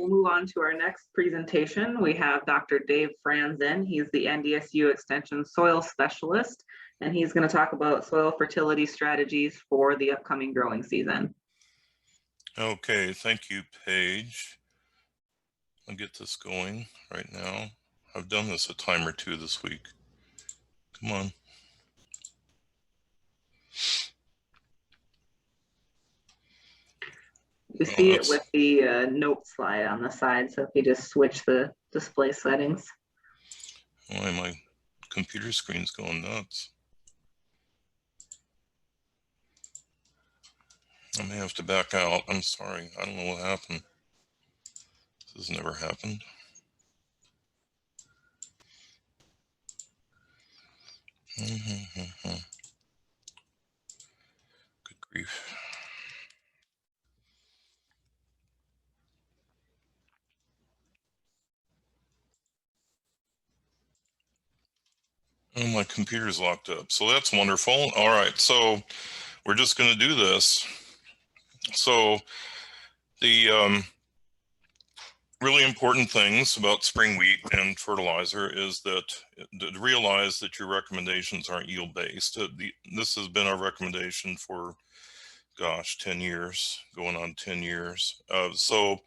we'll move on to our next presentation. We have Dr. Dave Franzen. He's the NDSU Extension Soil Specialist, and he's going to talk about soil fertility strategies for the upcoming growing season. Okay, thank you, Paige. I'll get this going right now. I've done this a time or two this week. Come on. You see it with the note slide on the side, so if you just switch the display settings. Why my computer screen's going nuts. I may have to back out. I'm sorry. I don't know what happened. This has never happened. Good grief. Oh, my computer's locked up. So that's wonderful. All right. So we're just going to do this. So the really important things about spring wheat and fertilizer is that to realize that your recommendations aren't yield based. This has been our recommendation for, gosh, 10 years, going on 10 years. And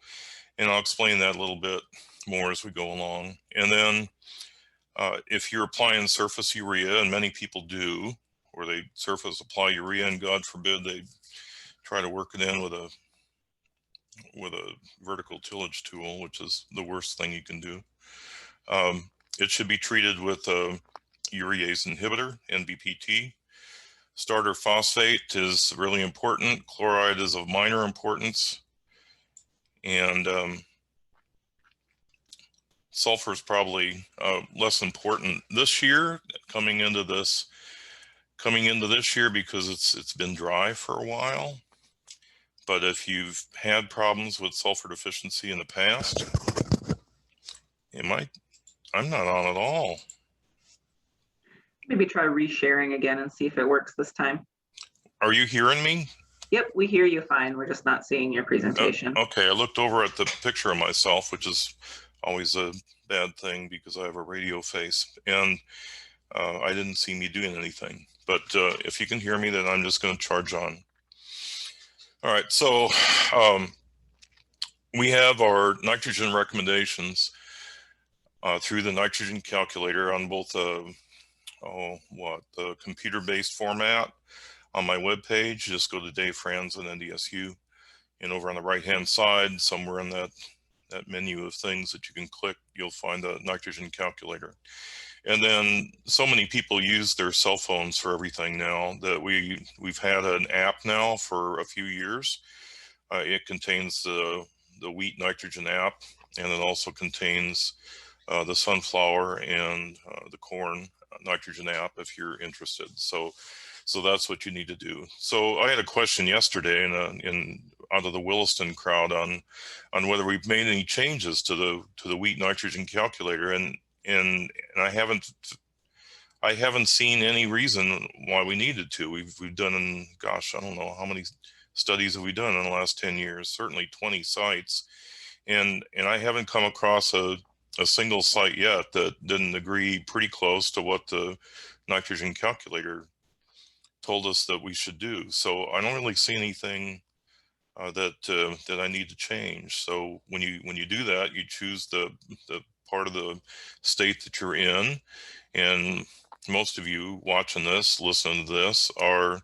I'll explain that a little bit more as we go along. And then if you're applying surface urea, and many people do, or they surface apply urea, and God forbid they try to work it in with a vertical tillage tool, which is the worst thing you can do. It should be treated with a urease inhibitor, NBPT. Starter phosphate is really important. Chloride is of minor importance. And sulfur is probably less important this year, coming into this year, because it's been dry for a while. But if you've had problems with sulfur deficiency in the past, I'm not on at all. Maybe try resharing again and see if it works this time. Are you hearing me? Yep, we hear you fine. We're just not seeing your presentation. Okay, I looked over at the picture of myself, which is always a bad thing because I have a radio face, and I didn't see me doing anything. But if you can hear me, then I'm just going to charge on. All right, so we have our nitrogen recommendations through the nitrogen calculator on both the computer-based format on my webpage. Just go to Dave Franzen NDSU, and over on the right-hand side, somewhere in that menu of things that you can click, you'll find the nitrogen calculator. And then so many people use their cell phones for everything now that we've had an app now for a few years. It contains the wheat nitrogen app, and it also contains the sunflower and the corn nitrogen app if you're interested. So that's what you need to do. So I had a question yesterday out of the Williston crowd on whether we've made any changes to the wheat nitrogen calculator, and I haven't seen any reason why we needed to. We've done, gosh, I don't know how many studies have we done in the last 10 years, certainly 20 sites. And I haven't come across a single site yet that didn't agree pretty close to what the nitrogen calculator told us that we should do. So I don't really see anything that I need to change. So when you do that, you choose the part of the state that you're in, and most of you watching this, listening to this, are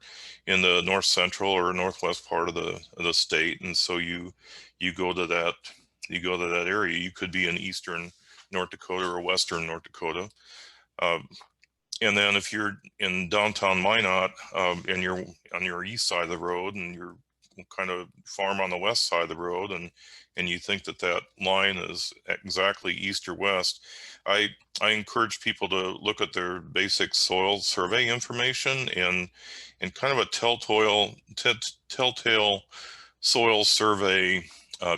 in the north central or northwest part of the state, and so you go to that area. You could be in eastern North Dakota or western North Dakota. And then if you're in downtown Minot and you're on your east side of the road, and you're kind of farm on the west side of the road, and you think that line is exactly east or west, I encourage people to look at their basic soil survey information and kind of a telltale soil survey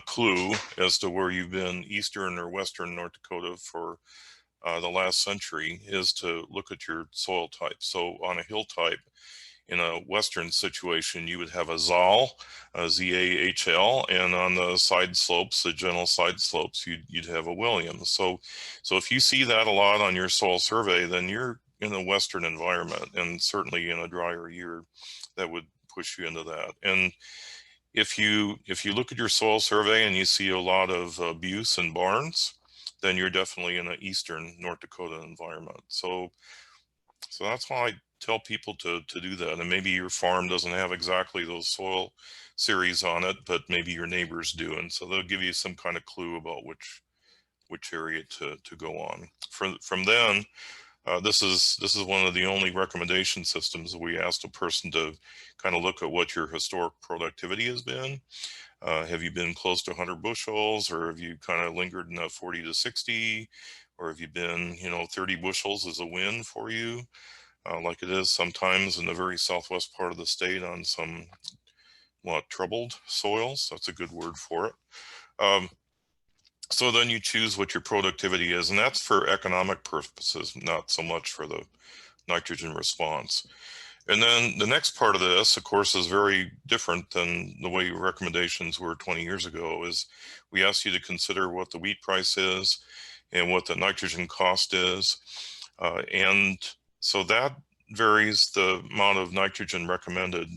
clue as to where you've been eastern or western North Dakota for the last century is to look at your soil type. So on a hill type, in a Western situation, you would have a ZAL, Z-A-H-L, and on the side slopes, the gentle side slopes, you'd have a Williams. So if you see that a lot on your soil survey, then you're in a Western environment, and certainly in a drier year, that would push you into that. And if you look at your soil survey and you see a lot of abuse and barns, then you're definitely in an Eastern North Dakota environment. So that's why I tell people to do that. And maybe your farm doesn't have exactly those soil series on it, but maybe your neighbors do. And so they'll give you some kind of clue about which area to go on. From then, this is one of the only recommendation systems that we asked a person to kind of look at what your historic productivity has been. Have you been close to 100 bushels, or have you kind of lingered in that 40 to 60, or have you been, 30 bushels is a win for you, like it is sometimes in the very southwest part of the state on some troubled soils. That's a good word for it. So then you choose what your productivity is, and that's for economic purposes, not so much for the nitrogen response. And then the next part of this, of course, is very different than the way recommendations were 20 years ago, is we ask you to consider what the wheat price is and what the nitrogen cost is. And so that varies the amount of nitrogen recommended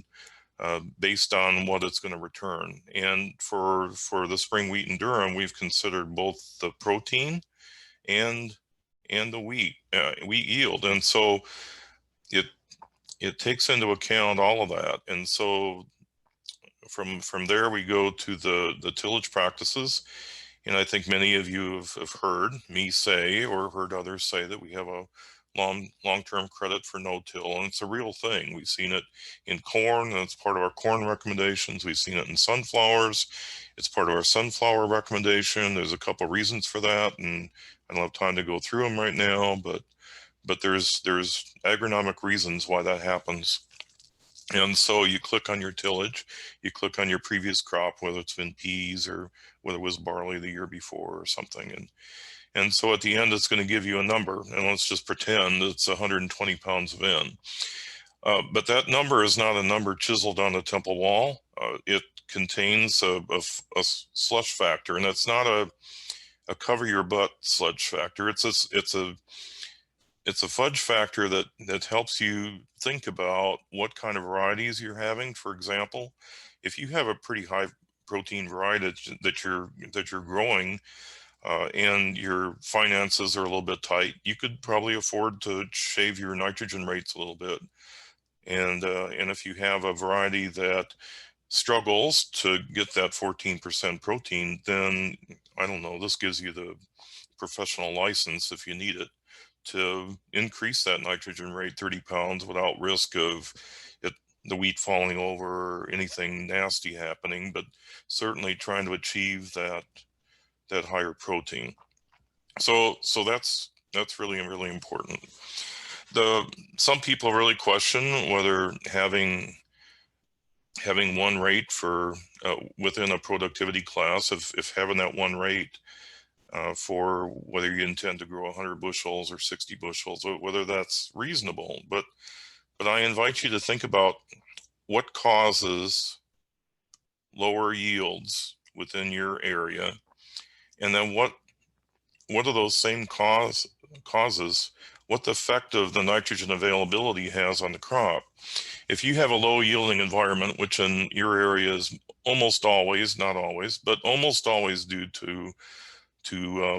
based on what it's going to return. And for the spring wheat and durum, we've considered both the protein and the wheat yield. And so it takes into account all of that. And so from there, we go to the tillage practices. And I think many of you have heard me say, or heard others say, that we have a long-term credit for no-till, and it's a real thing. We've seen it in corn, and it's part of our corn recommendations. We've seen it in sunflowers. It's part of our sunflower recommendation. There's a couple of reasons for that, and I don't have time to go through them right now, but there's agronomic reasons why that happens. And so you click on your tillage, you click on your previous crop, whether it's been peas or whether it was barley the year before or something. And so at the end, it's going to give you a number, and let's just pretend it's 120 pounds of N. But that number is not a number chiseled on a temple wall. It contains a slush factor, and it's not a cover your butt sludge factor. It's a fudge factor that helps you think about what kind of varieties you're having. For example, if you have a pretty high protein variety that you're growing, and your finances are a little bit tight, you could probably afford to shave your nitrogen rates a little bit. And if you have a variety that struggles to get that 14% protein, then I don't know, this gives you the professional license, if you need it, to increase that nitrogen rate 30 pounds without risk of the wheat falling over or anything nasty happening, but certainly trying to achieve that higher protein. So that's really, really important. Some people really question whether having one rate for within a productivity class, if having that one rate for whether you intend to grow 100 bushels or 60 bushels, whether that's reasonable. But I invite you to think about what causes lower yields within your area, and then what are those same causes, what the effect of the nitrogen availability has on the crop. If you have a low yielding environment, which in your area is almost always, not always, but almost always due to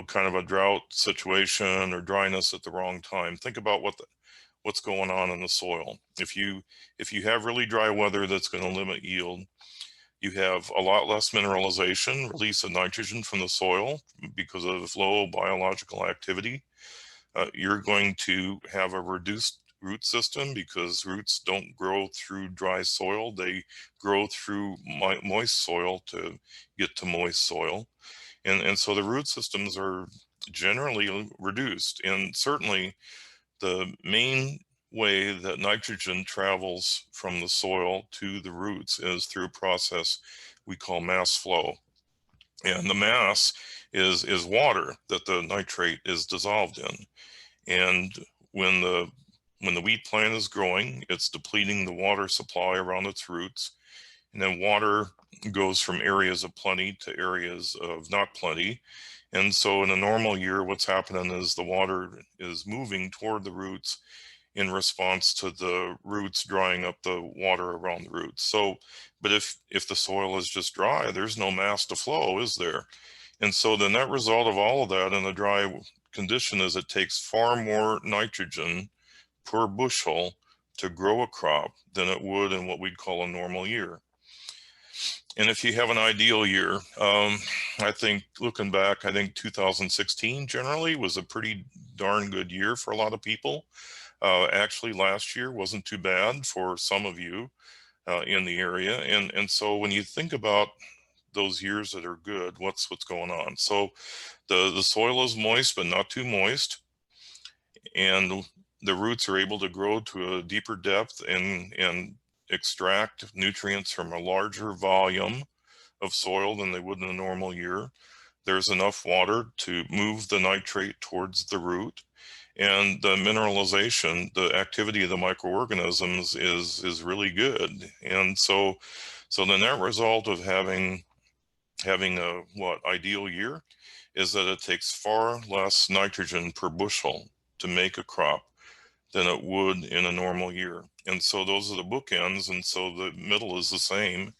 kind of a drought situation or dryness at the wrong time, think about what's going on in the soil. If you have really dry weather that's going to limit yield, you have a lot less mineralization, release of nitrogen from the soil because of low biological activity. You're going to have a reduced root system because roots don't grow through dry soil. They grow through moist soil to get to moist soil. And so the root systems are generally reduced. And certainly the main way that nitrogen travels from the soil to the roots is through a process we call mass flow. And the mass is water that the nitrate is dissolved in. And when the when the wheat plant is growing, it's depleting the water supply around its roots. And then water goes from areas of plenty to areas of not plenty. And so in a normal year, what's happening is the water is moving toward the roots in response to the roots drying up the water around the roots. So, but if the soil is just dry, there's no mass to flow, is there? And so the net result of all of that in a dry condition is it takes far more nitrogen per bushel to grow a crop than it would in what we'd call a normal year. And if you have an ideal year, I think looking back, I think 2016 generally was a pretty darn good year for a lot of people. Actually, last year wasn't too bad for some of you in the area. And so when you think about those years that are good, what's going on? So the soil is moist, but not too moist. And the roots are able to grow to a deeper depth and extract nutrients from a larger volume of soil than they would in a normal year. There's enough water to move the nitrate towards the root, and the mineralization, the activity of the microorganisms is really good. And so the net result of having a ideal year is that it takes far less nitrogen per bushel to make a crop than it would in a normal year. And so those are the bookends, and so the middle is the same.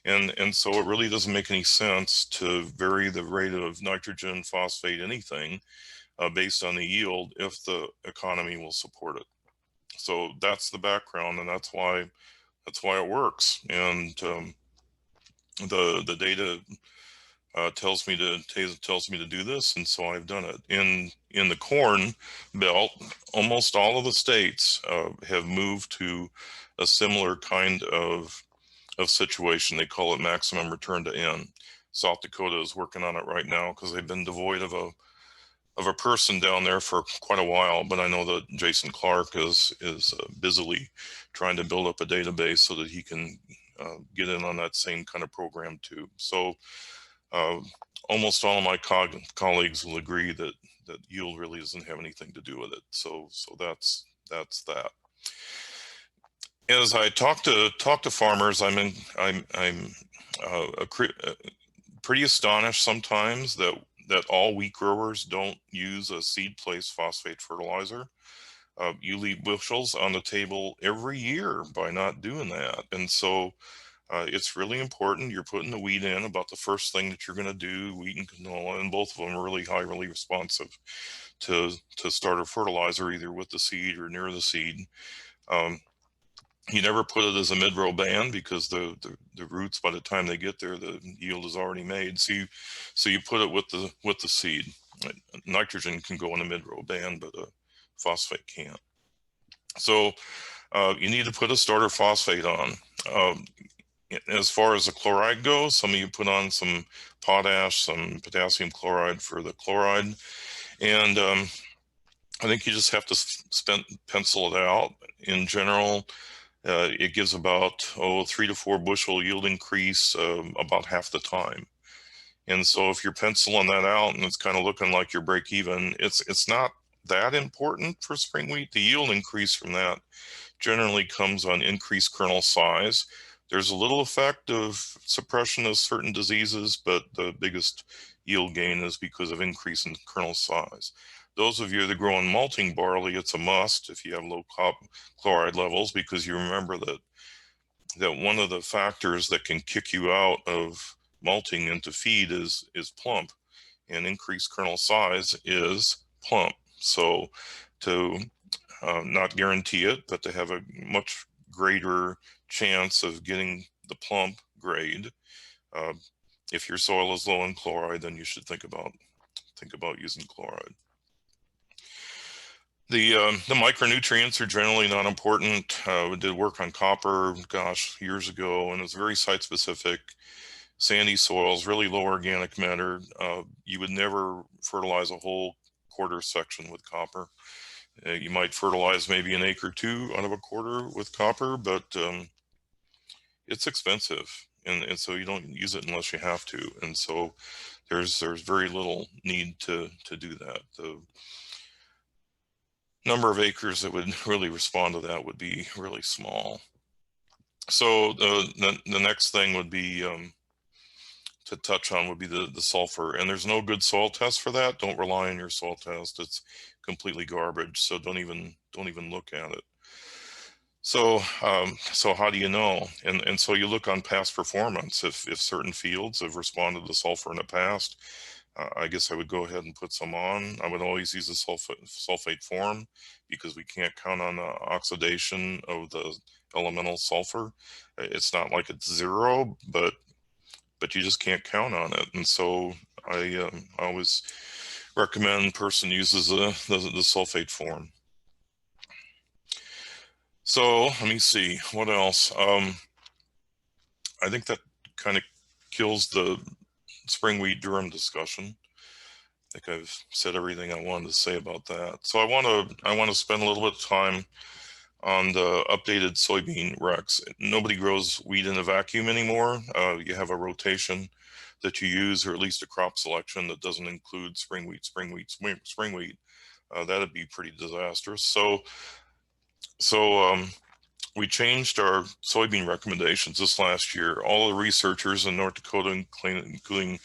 And so it really doesn't make any sense to vary the rate of nitrogen, phosphate, anything based on the yield if the economy will support it. So that's the background, and that's why it works. And the data tells me to do this, and so I've done it. In the corn belt, almost all of the states have moved to a similar kind of situation. They call it maximum return to N. South Dakota is working on it right now because they've been devoid of a person down there for quite a while. But I know that Jason Clark is busily trying to build up a database so that he can get in on that same kind of program too. So almost all of my colleagues will agree that yield really doesn't have anything to do with it. So that's that. As I talk to farmers, I'm pretty astonished sometimes that all wheat growers don't use a seed placed phosphate fertilizer. You leave bushels on the table every year by not doing that, and so it's really important. You're putting the wheat in about the first thing that you're going to do, wheat and canola, and both of them are really highly responsive to starter fertilizer, either with the seed or near the seed. You never put it as a midrow band because the roots, by the time they get there, the yield is already made. So you put it with the seed. Nitrogen can go in a midrow band, but phosphate can't. So you need to put a starter phosphate on. As far as the chloride goes, some of you put on some potash, some potassium chloride for the chloride, and I think you just have to pencil it out. In general, it gives about 3 to 4 bushel yield increase about half the time. And so if you're penciling that out and it's kind of looking like you're break even, it's not that important for spring wheat. The yield increase from that generally comes on increased kernel size. There's a little effect of suppression of certain diseases, but the biggest yield gain is because of increase in kernel size. Those of you that grow in malting barley, it's a must if you have low chloride levels, because you remember that one of the factors that can kick you out of malting into feed is plump, and increased kernel size is plump. So to not guarantee it, but to have a much greater chance of getting the plump grade, if your soil is low in chloride, then you should think about using chloride. The micronutrients are generally not important. We did work on copper, gosh, years ago, and it's very site specific. Sandy soils, really low organic matter. You would never fertilize a whole quarter section with copper. You might fertilize maybe an acre or two out of a quarter with copper, but it's expensive, and so you don't use it unless you have to. And so there's very little need to do that. number of acres that would really respond to that would be really small. So the next thing would be to touch on would be the sulfur, and there's no good soil test for that. Don't rely on your soil test. It's completely garbage. So don't even look at it. So so how do you know? And so you look on past performance. If certain fields have responded to sulfur in the past, I guess I would go ahead and put some on. I would always use a sulfate form because we can't count on the oxidation of the elemental sulfur. It's not like it's zero, but you just can't count on it. And so I always recommend person uses the sulfate form. So let me see what else. I think that kind of kills the spring wheat durum discussion. I think I've said everything I wanted to say about that. So I want to spend a little bit of time on the updated soybean recs. Nobody grows wheat in a vacuum anymore. You have a rotation that you use, or at least a crop selection that doesn't include spring wheat. That'd be pretty disastrous. So we changed our soybean recommendations this last year. All the researchers in North Dakota, including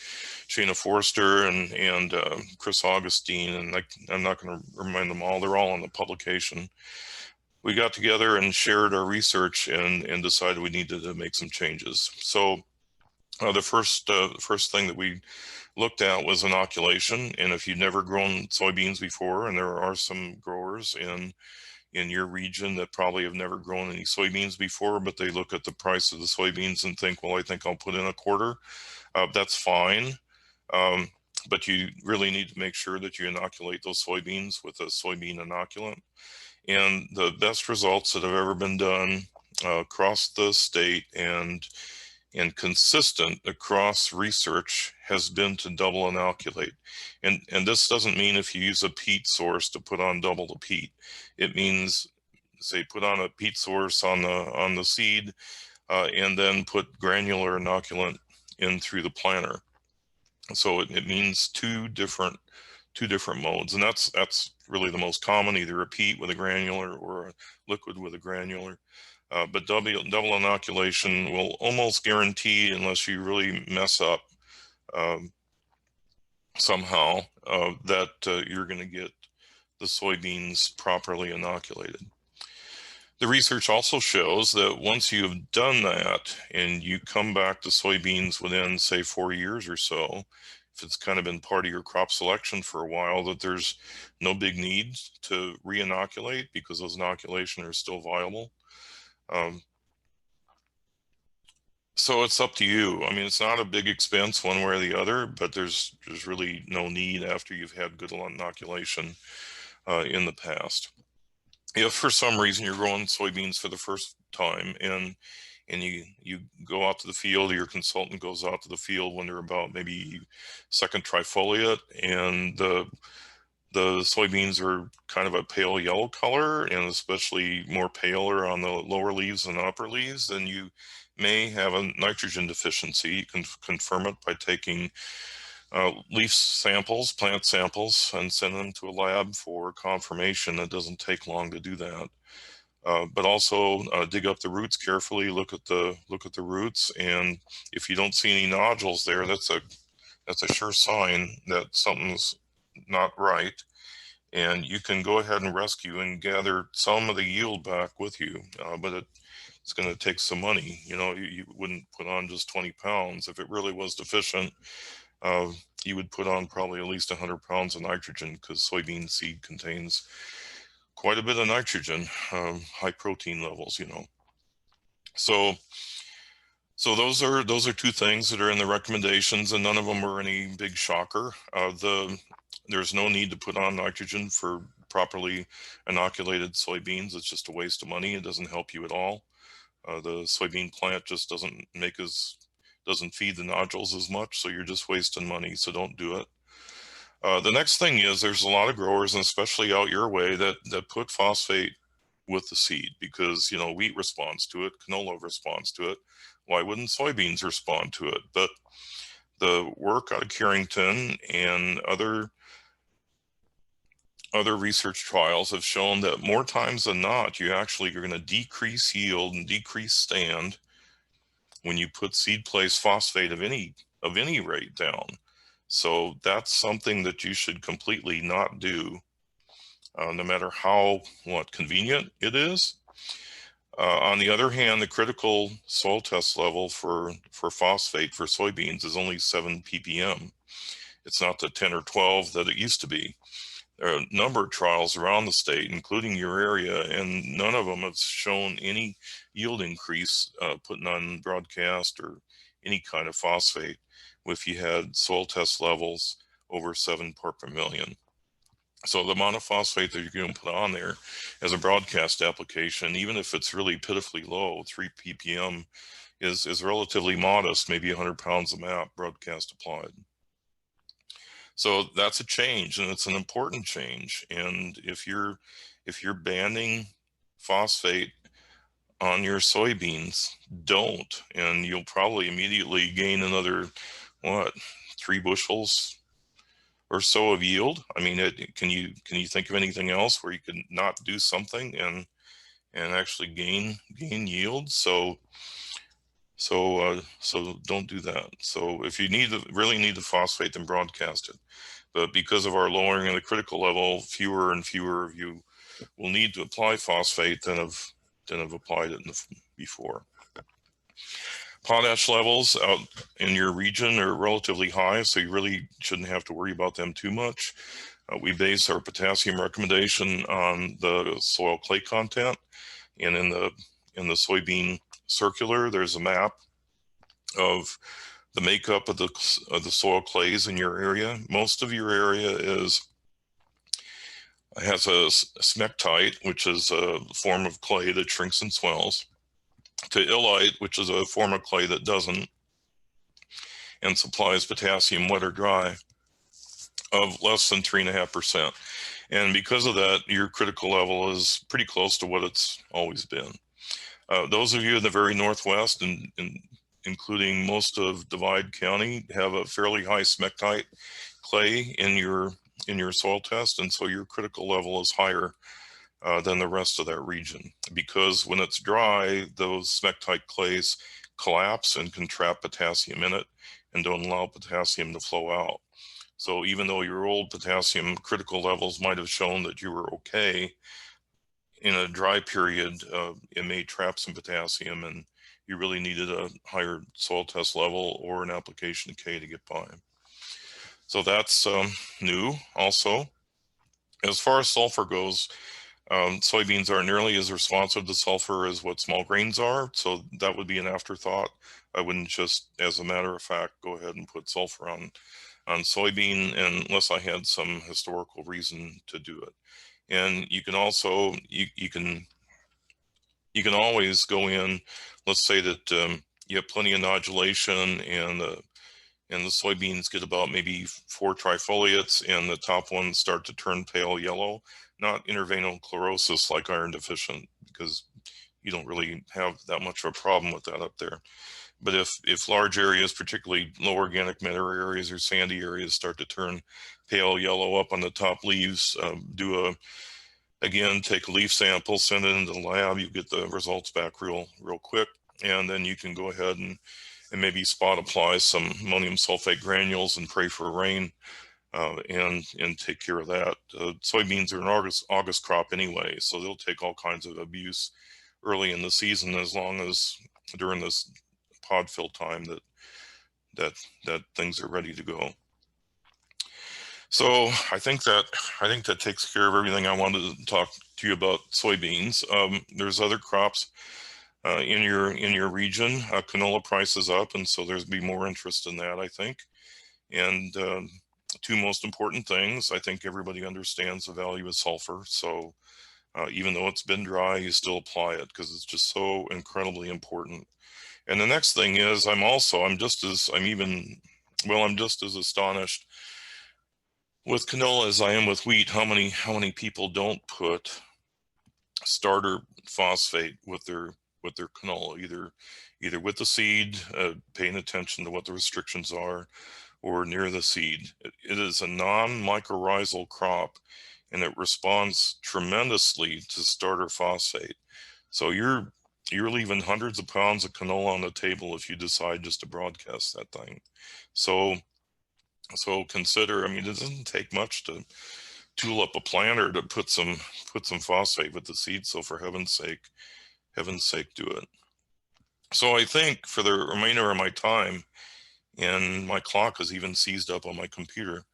Shana Forster and Chris Augustine, and I'm not going to remind them all, they're all on the publication. We got together and shared our research and decided we needed to make some changes. So the first thing that we looked at was inoculation. And if you've never grown soybeans before, and there are some growers in your region that probably have never grown any soybeans before, but they look at the price of the soybeans and think, well, I think I'll put in a quarter. That's fine. But you really need to make sure that you inoculate those soybeans with a soybean inoculant. And the best results that have ever been done across the state and consistent across research has been to double inoculate. And this doesn't mean if you use a peat source to put on double the peat. It means, say, put on a peat source on the seed and then put granular inoculant in through the planter. So it means two different modes, and that's really the most common, either a peat with a granular or a liquid with a granular. But double inoculation will almost guarantee, unless you really mess up somehow, that you're going to get the soybeans properly inoculated. The research also shows that once you've done that and you come back to soybeans within, say, 4 years or so, if it's kind of been part of your crop selection for a while, that there's no big need to re-inoculate because those inoculations are still viable. So it's up to you. I mean, it's not a big expense one way or the other, but there's really no need after you've had good inoculation in the past. If for some reason you're growing soybeans for the first time and you go out to the field, or your consultant goes out to the field when they're about maybe second trifoliate, and the soybeans are kind of a pale yellow color, and especially more paler on the lower leaves than upper leaves, then you may have a nitrogen deficiency. You can confirm it by taking leaf samples, plant samples, and send them to a lab for confirmation. It doesn't take long to do that. But also dig up the roots carefully. Look at the roots, and if you don't see any nodules there, that's a sure sign that something's not right. And you can go ahead and rescue and gather some of the yield back with you, but it's going to take some money. You know, you wouldn't put on just 20 pounds. If it really was deficient, you would put on probably at least 100 pounds of nitrogen, because soybean seed contains quite a bit of nitrogen, high protein levels, you know. So those are two things that are in the recommendations, and none of them are any big shocker. There's no need to put on nitrogen for properly inoculated soybeans. It's just a waste of money. It doesn't help you at all. The soybean plant just doesn't feed the nodules as much, so you're just wasting money, so don't do it. The next thing is, there's a lot of growers, and especially out your way, that put phosphate with the seed because, you know, wheat responds to it, canola responds to it. Why wouldn't soybeans respond to it? But the work out of Carrington and other other research trials have shown that more times than not, you actually are going to decrease yield and decrease stand when you put seed place phosphate of any rate down. So that's something that you should completely not do, no matter how convenient it is. On the other hand, the critical soil test level for phosphate for soybeans is only 7 ppm. It's not the 10 or 12 that it used to be. There are a number of trials around the state, including your area, and none of them have shown any yield increase putting on broadcast or any kind of phosphate if you had soil test levels over 7 part per million. So the amount of phosphate that you're going to put on there as a broadcast application, even if it's really pitifully low, 3 ppm, is relatively modest, maybe 100 pounds a MAP broadcast applied. So that's a change, and it's an important change. And if you're banning phosphate on your soybeans, don't, and you'll probably immediately gain another 3 bushels or so of yield. I mean, can you think of anything else where you could not do something and actually gain yield? So don't do that. So if you really need the phosphate, then broadcast it. But because of our lowering of the critical level, fewer and fewer of you will need to apply phosphate than have applied it before. Potash levels out in your region are relatively high, so you really shouldn't have to worry about them too much. We base our potassium recommendation on the soil clay content, and in the soybean circular, there's a map of the makeup of the soil clays in your area. Most of your area has a smectite, which is a form of clay that shrinks and swells, to illite, which is a form of clay that doesn't, and supplies potassium wet or dry of less than 3.5%. And because of that, your critical level is pretty close to what it's always been. Those of you in the very northwest, and including most of Divide County, have a fairly high smectite clay in your soil test, and so your critical level is higher than the rest of that region, because when it's dry, those smectite clays collapse and can trap potassium in it and don't allow potassium to flow out. So even though your old potassium critical levels might have shown that you were okay, in a dry period, it may trap some potassium, and you really needed a higher soil test level or an application K to get by. So that's new also. As far as sulfur goes, soybeans aren't nearly as responsive to sulfur as what small grains are, so that would be an afterthought. I wouldn't just, as a matter of fact, go ahead and put sulfur on soybean unless I had some historical reason to do it. And you can also, you can always go in, let's say that you have plenty of nodulation and the soybeans get about maybe 4 trifoliates and the top ones start to turn pale yellow, not intraveinal chlorosis like iron deficient, because you don't really have that much of a problem with that up there. But if large areas, particularly low organic matter areas or sandy areas, start to turn pale yellow up on the top leaves, again, take a leaf sample, send it into the lab, you get the results back real quick, and then you can go ahead and maybe spot apply some ammonium sulfate granules and pray for rain, and take care of that. Soybeans are an August crop anyway, so they'll take all kinds of abuse early in the season, as long as during this pod fill time that things are ready to go. So I think that takes care of everything I wanted to talk to you about soybeans. There's other crops in your region. Canola price is up, and so there's be more interest in that, I think. And 2 most important things, I think everybody understands the value of sulfur. So even though it's been dry, you still apply it because it's just so incredibly important. And the next thing is, I'm just as astonished with canola as I am with wheat, how many people don't put starter phosphate with their canola, either with the seed, paying attention to what the restrictions are, or near the seed. It is a non-mycorrhizal crop, and it responds tremendously to starter phosphate. So you're leaving hundreds of pounds of canola on the table if you decide just to broadcast that thing. So consider, I mean, it doesn't take much to tool up a planter to put some phosphate with the seed. So for heaven's sake, do it. So I think for the remainder of my time, and my clock is even seized up on my computer,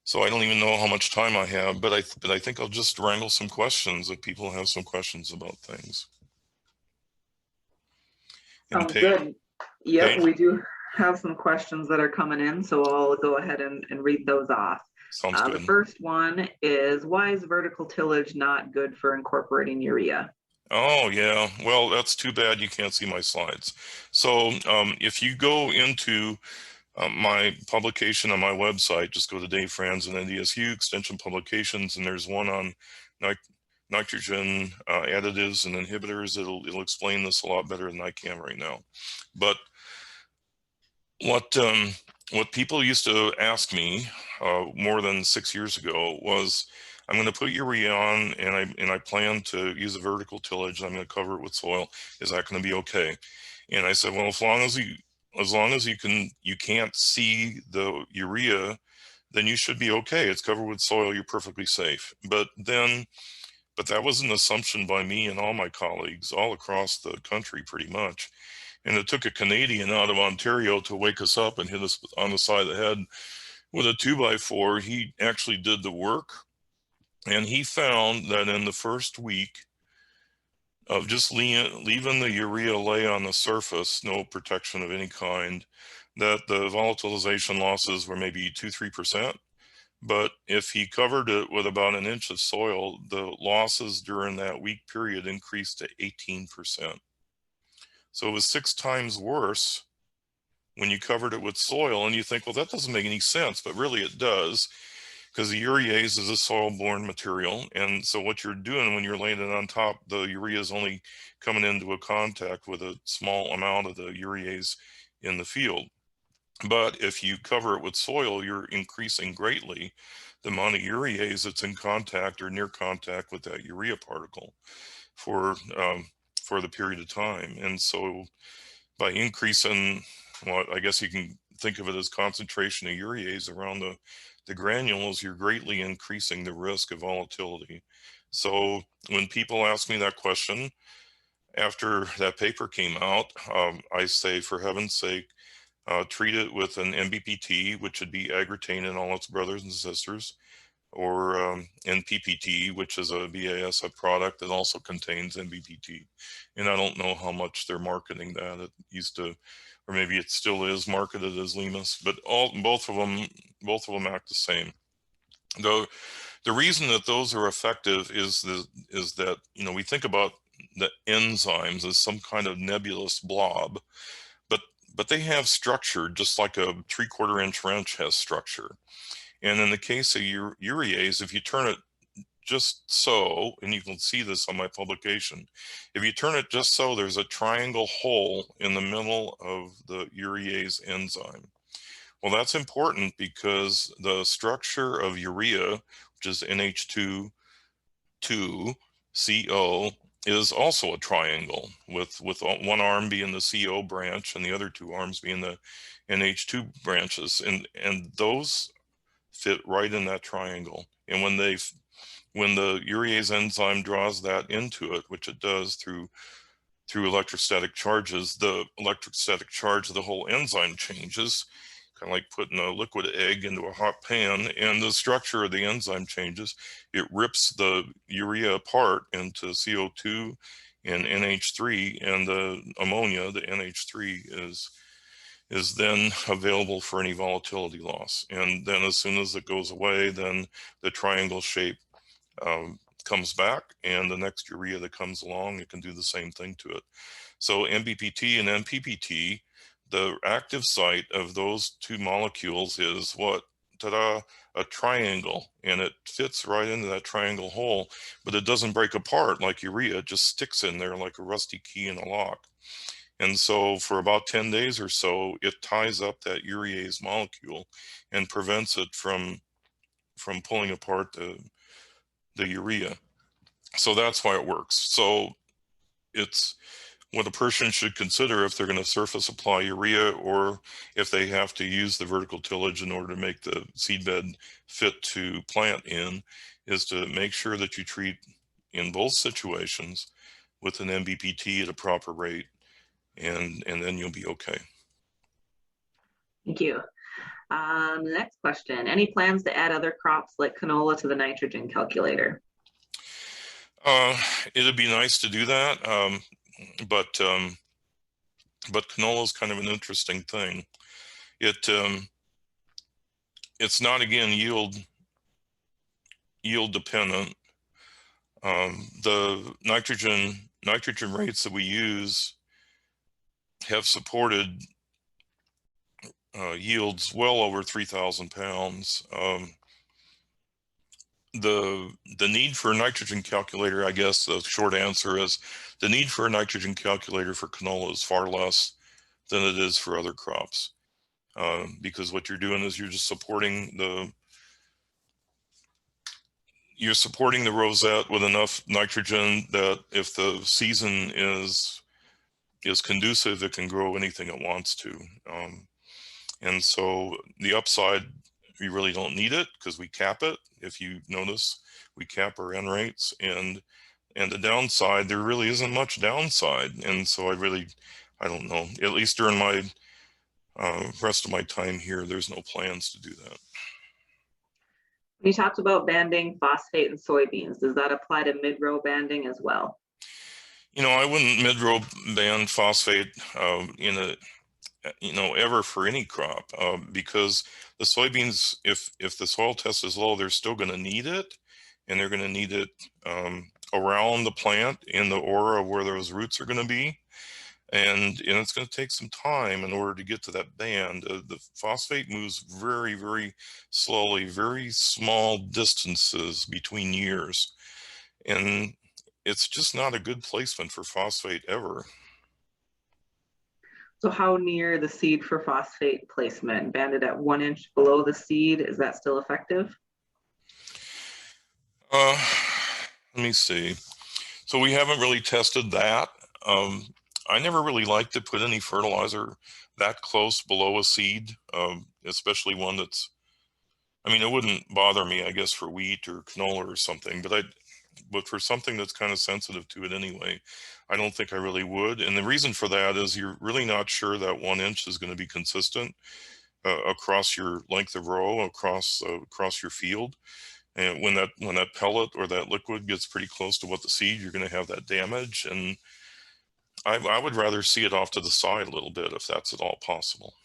so I don't even know how much time I have, but I think I'll just wrangle some questions if people have some questions about things. And Good. Yep, Paige? we do have some questions that are coming in, so I'll go ahead and read those off. Sounds The good. first one is, why is vertical tillage not good for incorporating urea? Oh, yeah. Well, that's too bad you can't see my slides. So if you go into my publication on my website, just go to Dave Franzen NDSU Extension Publications, and there's one on nitrogen additives and inhibitors. It'll explain this a lot better than I can right now. But what people used to ask me more than 6 years ago was, I'm going to put urea on, and I plan to use a vertical tillage. I'm going to cover it with soil. Is that going to be okay? And I said, well, as long as you can't see the urea, then you should be okay. It's covered with soil. You're perfectly safe. But that was an assumption by me and all my colleagues all across the country, pretty much. And it took a Canadian out of Ontario to wake us up and hit us on the side of the head with a 2x4. He actually did the work, and he found that in the first week of just leaving the urea lay on the surface, no protection of any kind, that the volatilization losses were maybe 2-3%. But if he covered it with about an inch of soil, the losses during that week period increased to 18%. So it was 6 times worse when you covered it with soil. And you think, well, that doesn't make any sense, but really it does, because the urease is a soil-borne material. And so what you're doing when you're laying it on top, the urea is only coming into a contact with a small amount of the urease in the field. But if you cover it with soil, you're increasing greatly the amount of urease that's in contact or near contact with that urea particle for the period of time. And so by increasing, well, I guess you can think of it as concentration of urease around the granules, you're greatly increasing the risk of volatility. So when people ask me that question after that paper came out, I say, for heaven's sake, treat it with an MBPT, which would be agritane and all its brothers and sisters, or NPPT, which is a BASF product that also contains MBPT. And I don't know how much they're marketing that. It used to, or maybe it still is marketed as Limus, but both of them act the same. The reason that those are effective is that, you know, we think about the enzymes as some kind of nebulous blob, but they have structure just like a 3/4 inch wrench has structure. And in the case of urease, if you turn it just so, and you can see this on my publication, if you turn it just so, there's a triangle hole in the middle of the urease enzyme. Well, that's important because the structure of urea, which is NH2 CO, is also a triangle, with one arm being the CO branch and the other 2 arms being the NH2 branches, and those fit right in that triangle. And when the urease enzyme draws that into it, which it does through electrostatic charges, the electrostatic charge of the whole enzyme changes, kind of like putting a liquid egg into a hot pan, and the structure of the enzyme changes. It rips the urea apart into CO2 and NH3, and the ammonia, the NH3, is then available for any volatility loss. And then as soon as it goes away, then the triangle shape comes back, and the next urea that comes along, it can do the same thing to it. So MBPT and NPPT, the active site of those 2 molecules is what? Ta-da, a triangle, and it fits right into that triangle hole, but it doesn't break apart like urea. It just sticks in there like a rusty key in a lock. And so for about 10 days or so, it ties up that urease molecule and prevents it from pulling apart the urea. So that's why it works. So it's what a person should consider if they're going to surface apply urea, or if they have to use the vertical tillage in order to make the seedbed fit to plant in, is to make sure that you treat in both situations with an MBPT at a proper rate, and then you'll be okay. Thank you. Next question. Any plans to add other crops like canola to the nitrogen calculator? It'd be nice to do that, but canola is kind of an interesting thing. It's not, again, yield dependent. The nitrogen rates that we use have supported yields well over 3,000 pounds. The need for a nitrogen calculator, I guess the short answer is the need for a nitrogen calculator for canola is far less than it is for other crops, because what you're doing is you're just supporting the rosette with enough nitrogen that if the season is conducive, it can grow anything it wants to. And so the upside, we really don't need it because we cap it. If you notice, we cap our N rates, and the downside, there really isn't much downside. And so I don't know, at least during my rest of my time here, there's no plans to do that. You talked about banding phosphate in soybeans. Does that apply to midrow banding as well? I wouldn't midrow band phosphate ever for any crop, because the soybeans, if the soil test is low, they're still going to need it, and they're going to need it around the plant in the aura where those roots are going to be, and it's going to take some time in order to get to that band. The phosphate moves very, very slowly, very small distances between years, and it's just not a good placement for phosphate ever. So how near the seed for phosphate placement? Banded at 1 inch below the seed, is that still effective? Let me see. So we haven't really tested that. I never really like to put any fertilizer that close below a seed, especially one that's, it wouldn't bother me, I guess, for wheat or canola or something, but for something that's kind of sensitive to it anyway, I don't think I really would. And the reason for that is you're really not sure that 1 inch is going to be consistent across your length of row, across your field. And when that pellet or that liquid gets pretty close to what the seed, you're going to have that damage. And I would rather see it off to the side a little bit if that's at all possible.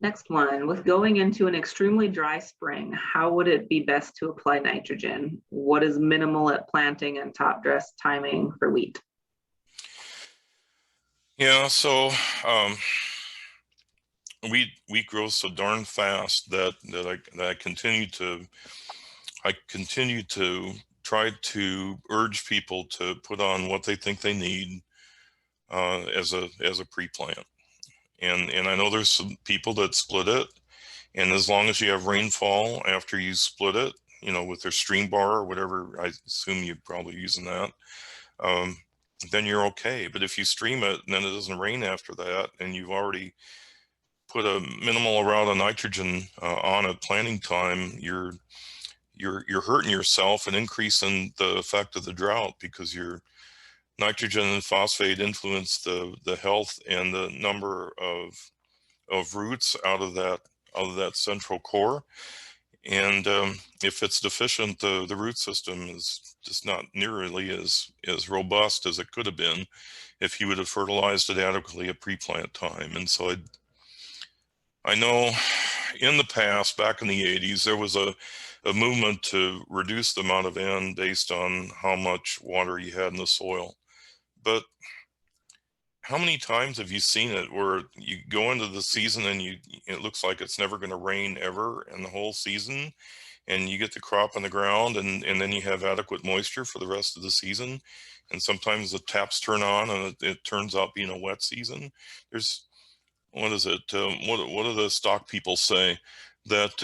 Next one, with going into an extremely dry spring, how would it be best to apply nitrogen? What is minimal at planting and top dress timing for wheat? Yeah, so wheat grows so darn fast that I continue to try to urge people to put on what they think they need as a pre-plant. And I know there's some people that split it, and as long as you have rainfall after you split it, with their stream bar or whatever, I assume you're probably using that, then you're okay. But if you stream it and then it doesn't rain after that, and you've already put a minimal amount of nitrogen on at planting time, you're hurting yourself and increasing the effect of the drought, because your nitrogen and phosphate influence the health and the number of roots out of that central core. And if it's deficient, the root system is just not nearly as robust as it could have been if you would have fertilized it adequately at pre-plant time. And so I know in the past, back in the 80s, there was a movement to reduce the amount of N based on how much water you had in the soil. But how many times have you seen it where you go into the season and it looks like it's never going to rain ever in the whole season, and you get the crop on the ground, and then you have adequate moisture for the rest of the season, and sometimes the taps turn on and it turns out being a wet season? What is it? What do the stock people say? That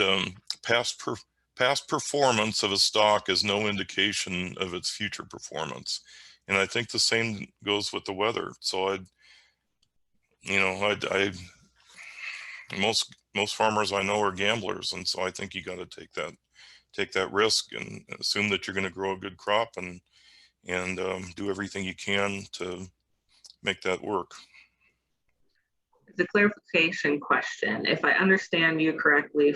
past performance of a stock is no indication of its future performance. And I think the same goes with the weather. So most farmers I know are gamblers, and so I think you got to take that risk and assume that you're going to grow a good crop and do everything you can to make that work. It's a clarification question. If I understand you correctly,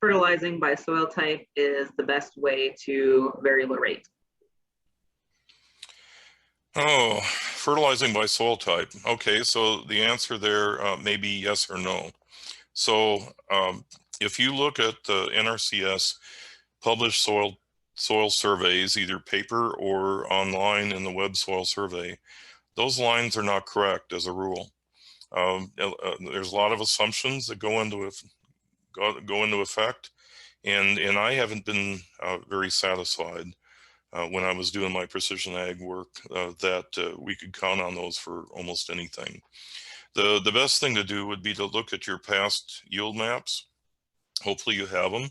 fertilizing by soil type is the best way to variable rate. Oh, fertilizing by soil type. Okay, so the answer there may be yes or no. So if you look at the NRCS published soil surveys, either paper or online in the web soil survey, those lines are not correct as a rule. There's a lot of assumptions that go into effect, and I haven't been very satisfied when I was doing my precision ag work that we could count on those for almost anything. The best thing to do would be to look at your past yield maps. Hopefully you have them.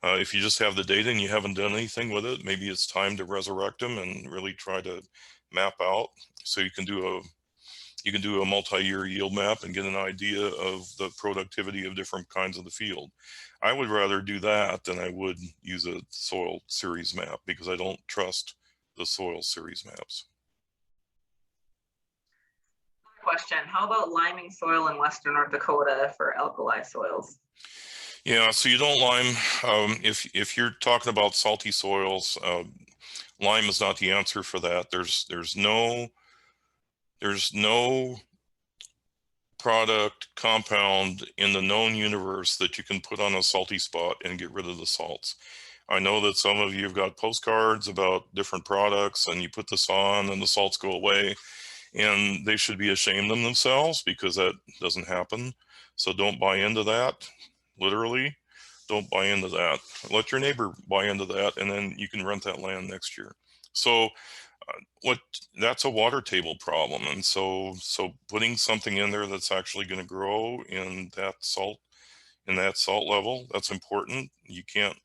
If you just have the data and you haven't done anything with it, maybe it's time to resurrect them and really try to map out so you can do a multi-year yield map and get an idea of the productivity of different kinds of the field. I would rather do that than I would use a soil series map because I don't trust the soil series maps. Question, how about liming soil in Western North Dakota for alkali soils? Yeah, so you don't lime. If you're talking about salty soils, lime is not the answer for that. There's no product compound in the known universe that you can put on a salty spot and get rid of the salts. I know that some of you have got postcards about different products and you put this on and the salts go away, and they should be ashamed of themselves because that doesn't happen. So don't buy into that. Literally, don't buy into that. Let your neighbor buy into that, and then you can rent that land next year. So that's a water table problem, and so putting something in there that's actually going to grow in that salt level, that's important. You can't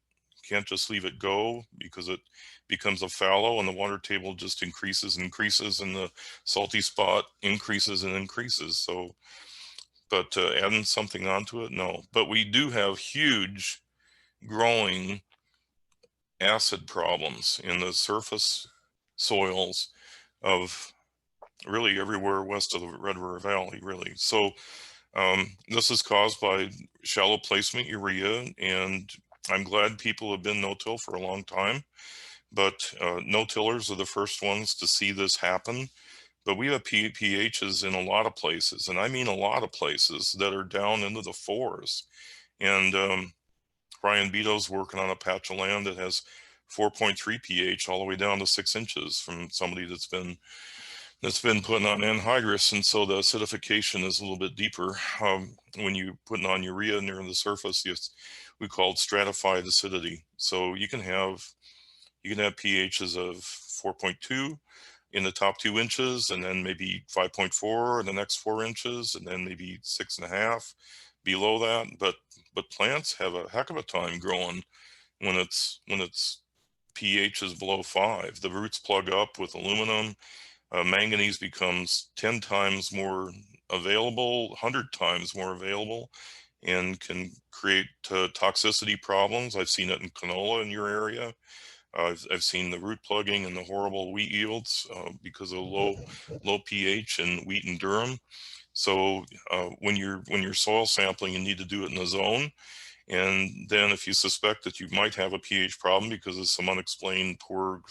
just leave it go because it becomes a fallow and the water table just increases and increases and the salty spot increases and increases. So but adding something onto it, no. But we do have huge growing acid problems in the surface soils of really everywhere west of the Red River Valley, really. So this is caused by shallow placement urea, and I'm glad people have been no-till for a long time, but no-tillers are the first ones to see this happen. But we have pHs in a lot of places, and I mean a lot of places that are down into the 4s. And Brian Beto's working on a patch of land that has 4.3 pH all the way down to 6 inches from somebody that's been putting on anhydrous, and so the acidification is a little bit deeper. When you're putting on urea near the surface, we call it stratified acidity. So you can have pHs of 4.2 in the top 2 inches, and then maybe 5.4 in the next 4 inches, and then maybe 6.5 below that. But plants have a heck of a time growing when its pH is below 5. The roots plug up with aluminum. Manganese becomes 10 times more available, 100 times more available, and can create toxicity problems. I've seen it in canola in your area. I've seen the root plugging and the horrible wheat yields because of low pH in wheat and durum. So when you're soil sampling, you need to do it in a zone. And then if you suspect that you might have a pH problem because of some unexplained poor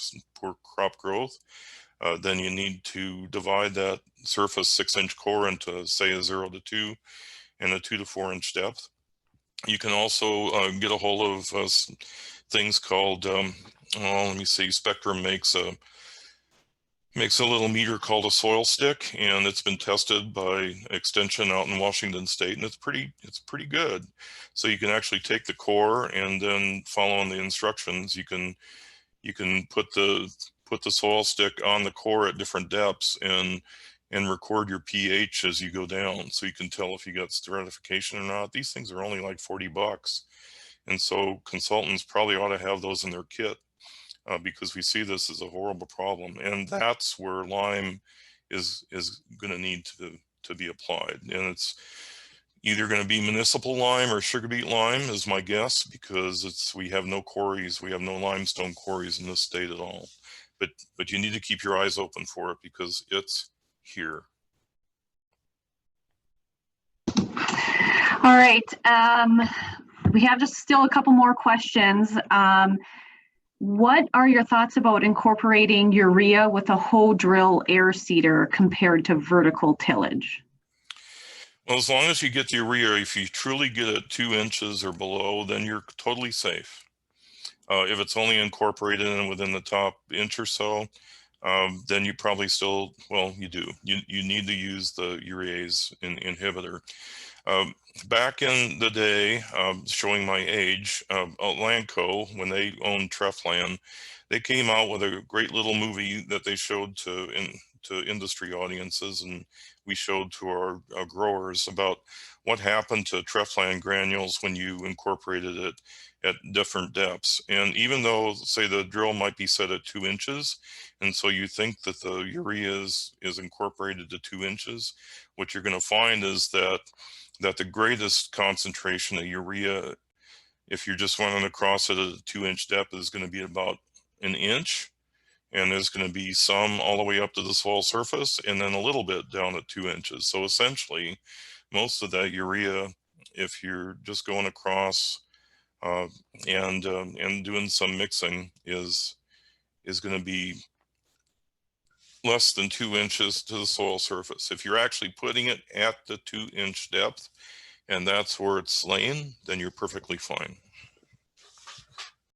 crop growth, then you need to divide that surface 6-inch core into, say, a 0 to 2 and a 2 to 4 inch depth. You can also get a hold of things called, let me see, Spectrum makes a little meter called a soil stick, and it's been tested by Extension out in Washington State, and it's pretty good. So you can actually take the core, and then following the instructions, you can put the soil stick on the core at different depths and record your pH as you go down, so you can tell if you got stratification or not. These things are only like $40, And so consultants probably ought to have those in their kit because we see this as a horrible problem. And that's where lime is going to need to be applied. And it's either going to be municipal lime or sugar beet lime is my guess, because we have no quarries, we have no limestone quarries in this state at all. But you need to keep your eyes open for it because it's here. All right. We have just still a couple more questions. What are your thoughts about incorporating urea with a hoe drill air seeder compared to vertical tillage? Well, as long as you get the urea, if you truly get it 2 inches or below, then you're totally safe. If it's only incorporated in within the top inch or so, then you probably still, well, you do. You need to use the urease inhibitor. Back in the day, showing my age, Landco, when they owned Trefland, they came out with a great little movie that they showed to industry audiences, and we showed to our growers about what happened to Trefland granules when you incorporated it at different depths. And even though, say, the drill might be set at 2 inches, and so you think that the urea is incorporated to 2 inches, what you're going to find is that the greatest concentration of urea, if you're just running across it at a 2-inch depth, is going to be about 1 inch. And there's going to be some all the way up to the soil surface, and then a little bit down at 2 inches. So essentially, most of that urea, if you're just going across and doing some mixing, is going to be less than 2 inches to the soil surface. If you're actually putting it at the 2-inch depth, and that's where it's laying, then you're perfectly fine.